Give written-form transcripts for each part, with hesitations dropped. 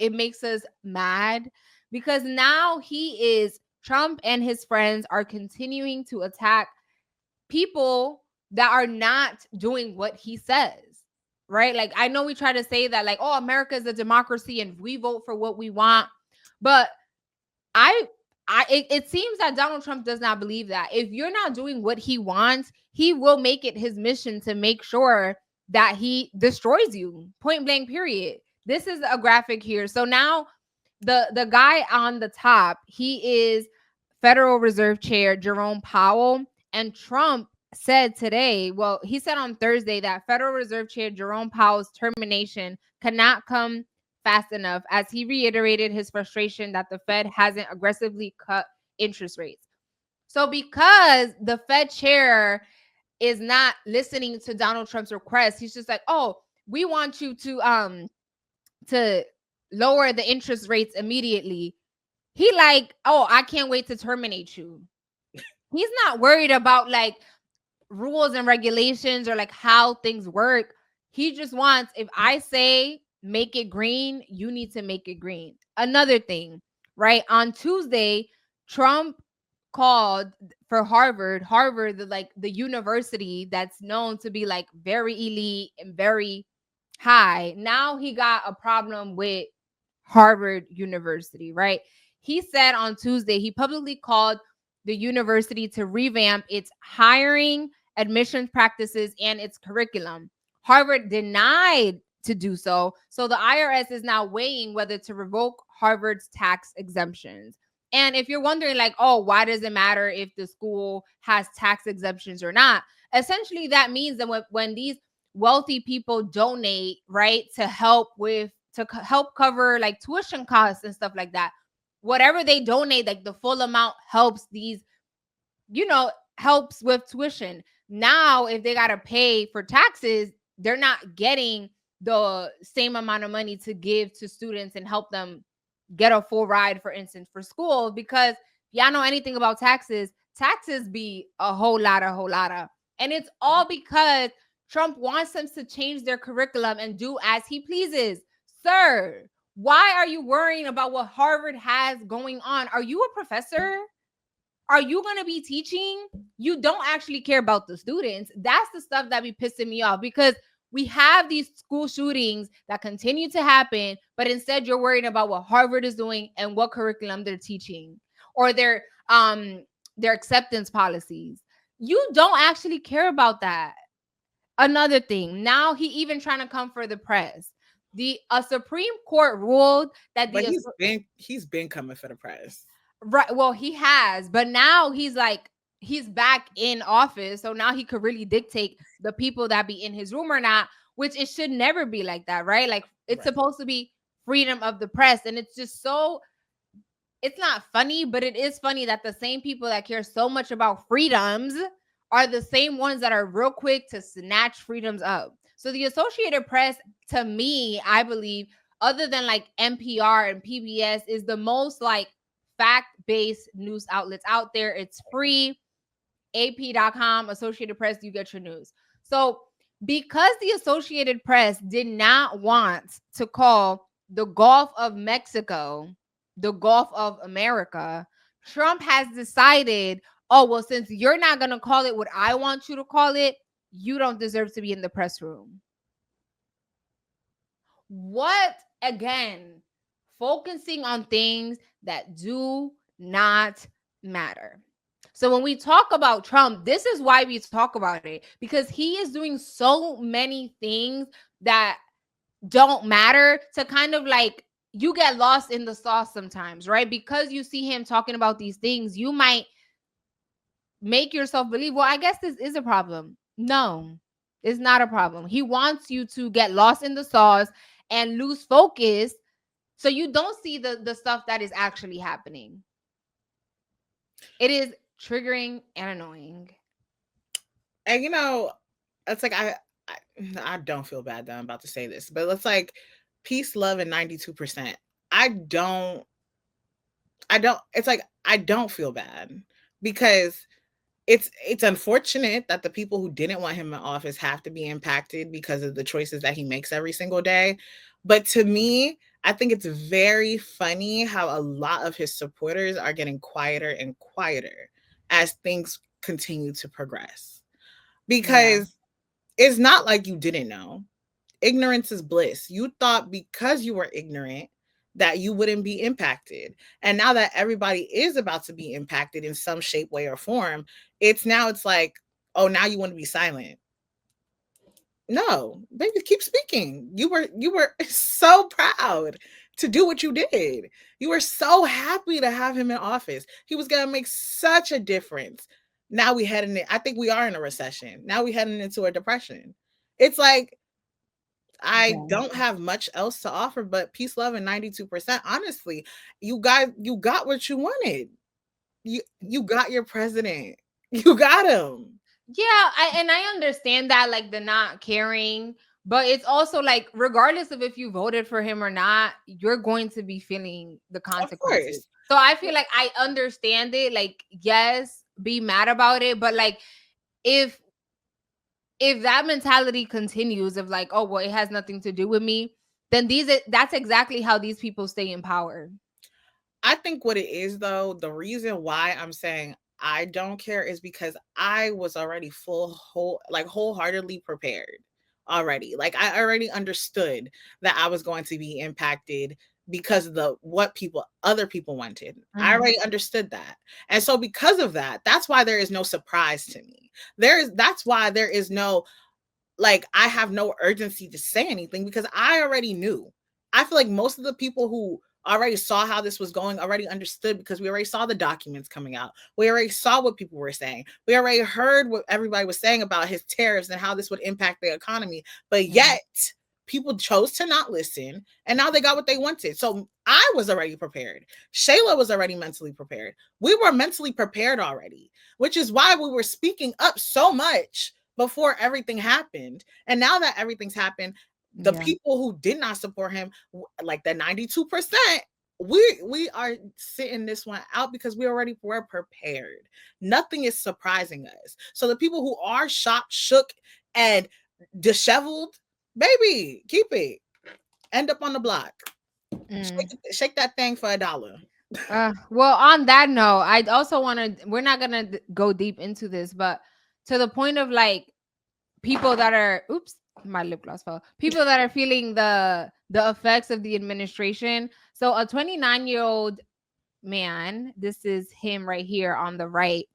it makes us mad because now Trump and his friends are continuing to attack people that are not doing what he says, right? Like, I know we try to say that, like, oh, America is a democracy and we vote for what we want. But it seems that Donald Trump does not believe that. If you're not doing what he wants, he will make it his mission to make sure that he destroys you. Point blank, period. This is a graphic here. So now the guy on the top, he is Federal Reserve Chair Jerome Powell. And Trump said today, well, he said on Thursday that Federal Reserve Chair Jerome Powell's termination cannot come fast enough, as he reiterated his frustration that the Fed hasn't aggressively cut interest rates. So because the Fed chair is not listening to Donald Trump's request, he's just like, oh, we want you to lower the interest rates immediately. He like, oh, I can't wait to terminate you. He's not worried about like rules and regulations or like how things work. He just wants, if I say make it green, you need to make it green. Another thing, right? On Tuesday, Trump called for Harvard, the university that's known to be like very elite and very high. Now he got a problem with Harvard University, right? He said on Tuesday, he publicly called the university to revamp its hiring, admissions practices, and its curriculum. Harvard denied to do so. So the IRS is now weighing whether to revoke Harvard's tax exemptions. And if you're wondering, like, oh, why does it matter if the school has tax exemptions or not? Essentially, that means that when these wealthy people donate, right, to help cover like tuition costs and stuff like that, whatever they donate, like the full amount helps these, helps with tuition. Now, if they got to pay for taxes, they're not getting the same amount of money to give to students and help them get a full ride, for instance, for school. Because y'all know anything about taxes be a whole lot of. And it's all because Trump wants them to change their curriculum and do as he pleases. Sir, why are you worrying about what Harvard has going on? Are you a professor? Are you going to be teaching? You don't actually care about the students. That's the stuff that be pissing me off, because we have these school shootings that continue to happen, but instead you're worried about what Harvard is doing and what curriculum they're teaching, or their acceptance policies. You don't actually care about that. Another thing, now he even trying to come for the press. A Supreme Court ruled that he's been coming for the press. Right. Well, he has, but now he's back in office. So now he could really dictate the people that be in his room or not, which it should never be like that, right? Like, it's supposed to be freedom of the press. And it's just it's not funny, but it is funny that the same people that care so much about freedoms are the same ones that are real quick to snatch freedoms up. So the Associated Press, to me, I believe, other than like NPR and PBS, is the most like fact-based news outlets out there. It's free. AP.com, Associated Press, you get your news. So because the Associated Press did not want to call the Gulf of Mexico the Gulf of America, Trump has decided, oh, well, since you're not going to call it what I want you to call it, you don't deserve to be in the press room. What, again, focusing on things that do not matter. So when we talk about Trump, this is why we talk about it, because he is doing so many things that don't matter, to kind of like, you get lost in the sauce sometimes, right? Because you see him talking about these things, you might make yourself believe, well, I guess this is a problem. No, it's not a problem. He wants you to get lost in the sauce and lose focus, so you don't see the stuff that is actually happening. It is triggering and annoying. And it's like, I don't feel bad that I'm about to say this, but it's like peace, love, and 92%. I don't feel bad, because it's unfortunate that the people who didn't want him in office have to be impacted because of the choices that he makes every single day. But to me, I think it's very funny how a lot of his supporters are getting quieter and quieter as things continue to progress. Yeah. Because it's not like you didn't know. Ignorance is bliss. You thought because you were ignorant that you wouldn't be impacted. And now that everybody is about to be impacted in some shape, way, or form, it's like, oh, now you want to be silent. No, baby, keep speaking. You were so proud to do what you did. You were so happy to have him in office. He was gonna make such a difference. Now we heading in, I think we are in a recession. Now we heading into a depression. It's like I Yeah. don't have much else to offer but peace, love, and 92%. Honestly, you got what you wanted. You got your president. You got him. Yeah, I understand that, like the not caring, but it's also like regardless of if you voted for him or not, you're going to be feeling the Of consequences. course. So I feel like I understand it. Like, yes, be mad about it, but like if if that mentality continues of like, oh well, it has nothing to do with me, then that's exactly how these people stay in power. I think what it is though, the reason why I'm saying I don't care is because I was already wholeheartedly prepared already. Like I already understood that I was going to be impacted because of the what people other people wanted. I Mhm. already understood that. And so because of that, that's why there is no surprise to me. That's why there is no like I have no urgency to say anything because I already knew. I feel like most of the people who already saw how this was going already understood because we already saw the documents coming out. We already saw what people were saying. We already heard what everybody was saying about his tariffs and how this would impact the economy. But Mhm. yet, people chose to not listen and now they got what they wanted. So I was already prepared. Shayla was already mentally prepared. We were mentally prepared already, which is why we were speaking up so much before everything happened. And now that everything's happened, the Yeah. people who did not support him, like the 92%, we are sitting this one out because we already were prepared. Nothing is surprising us. So the people who are shocked, shook, and disheveled, baby, keep it. End up on the block. Mm. Shake that thing for $1. Well, on that note, I also want to. We're not gonna go deep into this, but to the point of like people that are, oops, my lip gloss fell. People that are feeling the effects of the administration. So a 29-year-old man, this is him right here on the right.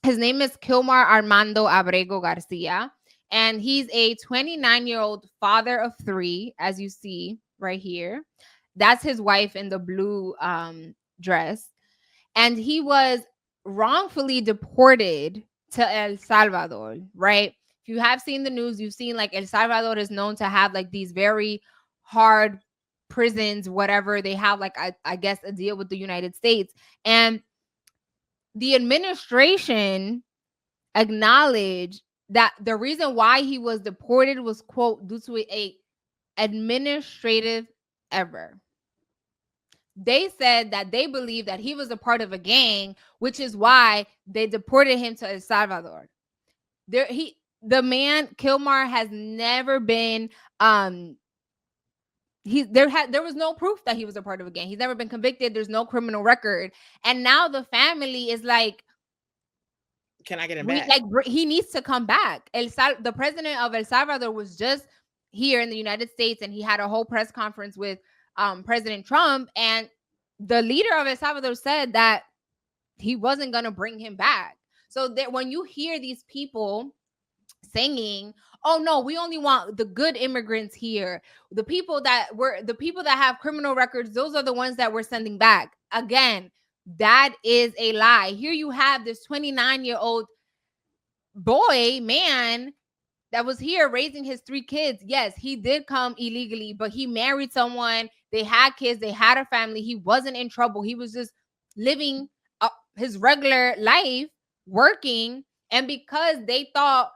His name is Kilmar Armando Abrego Garcia, and he's a 29-year-old father of three, as you see right here. That's his wife in the blue dress, and he was wrongfully deported to El Salvador, right? If you have seen the news, you've seen like El Salvador is known to have like these very hard prisons, whatever. They have like I guess a deal with the United States. And the administration acknowledged that the reason why he was deported was quote due to a administrative error. They said that they believe that he was a part of a gang, which is why they deported him to El Salvador. The man Kilmar has never been there was no proof that he was a part of a gang. He's never been convicted. There's no criminal record. And now the family is like, Can I get him back? he needs to come back. The president of El Salvador was just here in the United States, and he had a whole press conference with President Trump, and the leader of El Salvador said that he wasn't going to bring him back. So that when you hear these people singing, oh no, we only want the good immigrants here, the people that have criminal records, those are the ones that we're sending back, again, that is a lie. Here you have this 29-year-old man that was here raising his three kids. Yes, he did come illegally, but he married someone. They had kids. They had a family. He wasn't in trouble. He was just living his regular life, working. And because they thought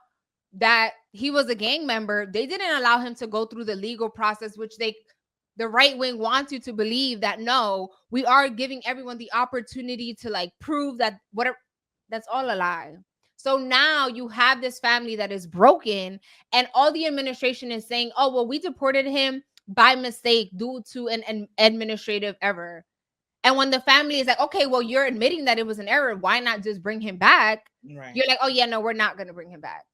that he was a gang member, they didn't allow him to go through the legal process, which the right wing wants you to believe that no, we are giving everyone the opportunity to like prove that whatever. That's all a lie. So now you have this family that is broken, and all the administration is saying, oh, well, we deported him by mistake due to an administrative error. And when the family is like, okay, well, you're admitting that it was an error, why not just bring him back? Right. You're like, oh yeah, no, we're not going to bring him back.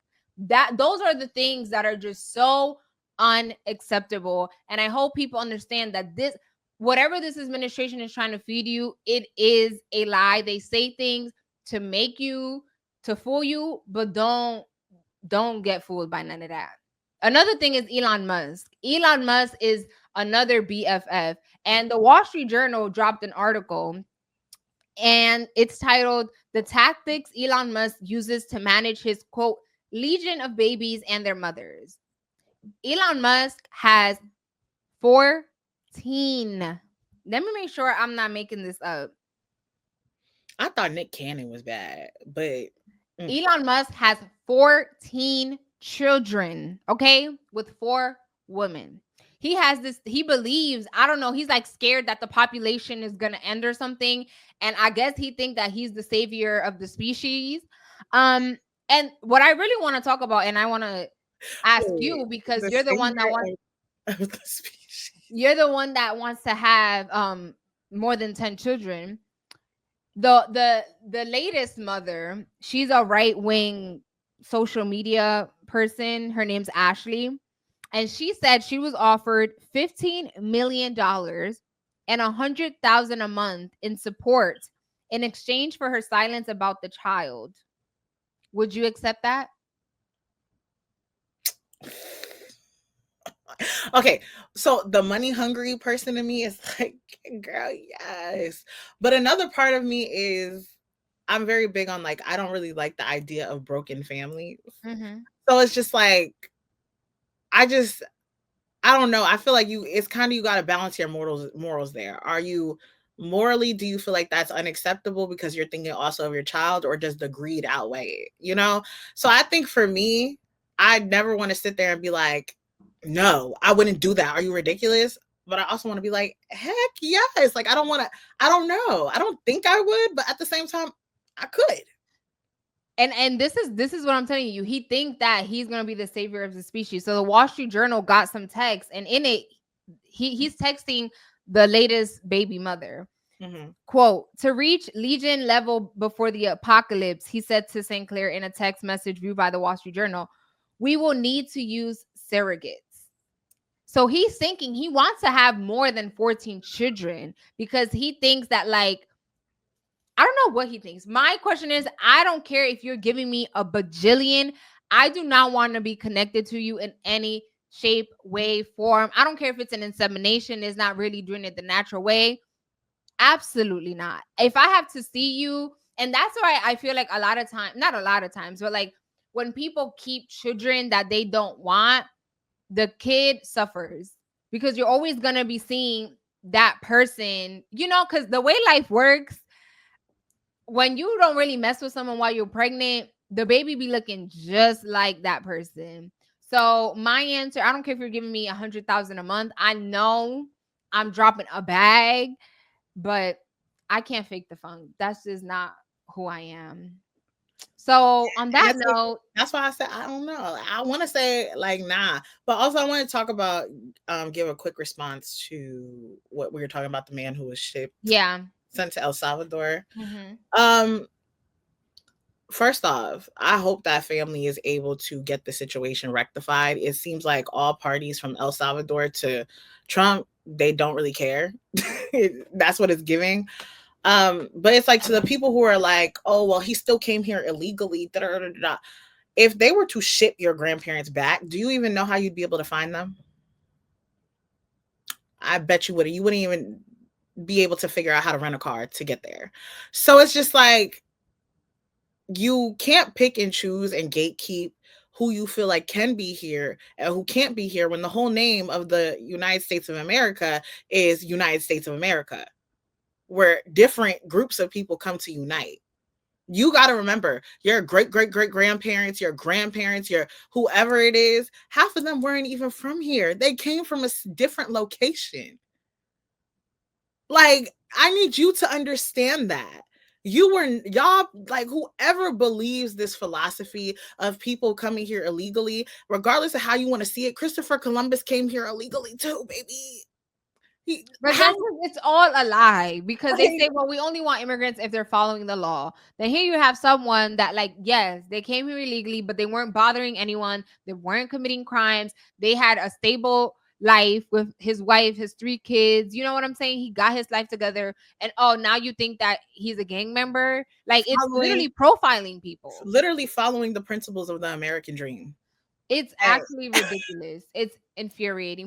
Those are the things that are just so unacceptable. And I hope people understand that this, whatever this administration is trying to feed you, it is a lie. They say things to make you, to fool you, but don't get fooled by none of that. Another thing is Elon Musk. Elon Musk is another BFF. And the Wall Street Journal dropped an article, and it's titled "The Tactics Elon Musk Uses to Manage His quote legion of babies and their mothers." Elon Musk has 14. Let me make sure I'm not making this up. I thought Nick Cannon was bad, but Elon Musk has 14 children, okay, with 4 women. He has this, he believes, I don't know, he's like scared that the population is going to end or something. And I guess he thinks that he's the savior of the species. And what I really want to talk about, and I want to ask you, because you're the one that wants of the species. You're the one that wants to have more than 10 children. The latest mother, she's a right-wing social media person. Her name's Ashley. And she said she was offered $15 million and $100,000 a month in support in exchange for her silence about the child. Would you accept that? Okay, so the money hungry person in me is like, girl, yes. But another part of me is, I'm very big on, like, I don't really like the idea of broken families. Mm-hmm. So it's just like, I don't know. I feel like it's kind of, you got to balance your morals there. Are you morally, do you feel like that's unacceptable because you're thinking also of your child, or does the greed outweigh it? So I think for me, I never want to sit there and be like, no, I wouldn't do that. Are you ridiculous? But I also want to be like, heck yes. Like, I don't know. I don't think I would, but at the same time, I could. And this is what I'm telling you. He thinks that he's gonna be the savior of the species. So the Wall Street Journal got some text, and in it, he's texting the latest baby mother. Mm-hmm. Quote, "To reach legion level before the apocalypse," he said to St. Clair in a text message viewed by the Wall Street Journal, "we will need to use surrogates." So he's thinking he wants to have more than 14 children because he thinks that, like, I don't know what he thinks. My question is, I don't care if you're giving me a bajillion. I do not want to be connected to you in any shape, way, form. I don't care if it's an insemination, is not really doing it the natural way. Absolutely not. If I have to see you, and that's why I feel like a lot of times, not a lot of times, but like when people keep children that they don't want, the kid suffers because you're always going to be seeing that person, because the way life works, when you don't really mess with someone while you're pregnant, the baby be looking just like that person. So my answer, I don't care if you're giving me $100,000 a month. I know I'm dropping a bag, but I can't fake the funk. That's just not who I am. So on that note, that's why I said I don't know. I want to say like nah, but also I want to talk about give a quick response to what we were talking about, the man who was shipped. Yeah. Sent to El Salvador. Mm-hmm. First off, I hope that family is able to get the situation rectified. It seems like all parties from El Salvador to Trump, they don't really care. That's what it's giving. But it's like, to the people who are like, oh, well, he still came here illegally. Da-da-da-da-da. If they were to ship your grandparents back, do you even know how you'd be able to find them? I bet you wouldn't. You wouldn't even be able to figure out how to rent a car to get there. So it's just like, you can't pick and choose and gatekeep who you feel like can be here and who can't be here when the whole name of the United States of America is United States of America, where different groups of people come to unite. You got to remember, your great-great-great-grandparents, your grandparents, your whoever it is, half of them weren't even from here. They came from a different location. Like, I need you to understand that. Y'all, like, whoever believes this philosophy of people coming here illegally, regardless of how you want to see it, Christopher Columbus came here illegally too, baby. But it's all a lie, because they Like, say, well, we only want immigrants if they're following the law. Then here you have someone that, like, yes, they came here illegally, but they weren't bothering anyone. They weren't committing crimes. They had a stable life with his wife, his 3 kids. You know what I'm saying? He got his life together. And oh, now you think that he's a gang member? Like, it's literally profiling people. literally following the principles of the American dream. It's actually ridiculous. It's infuriating.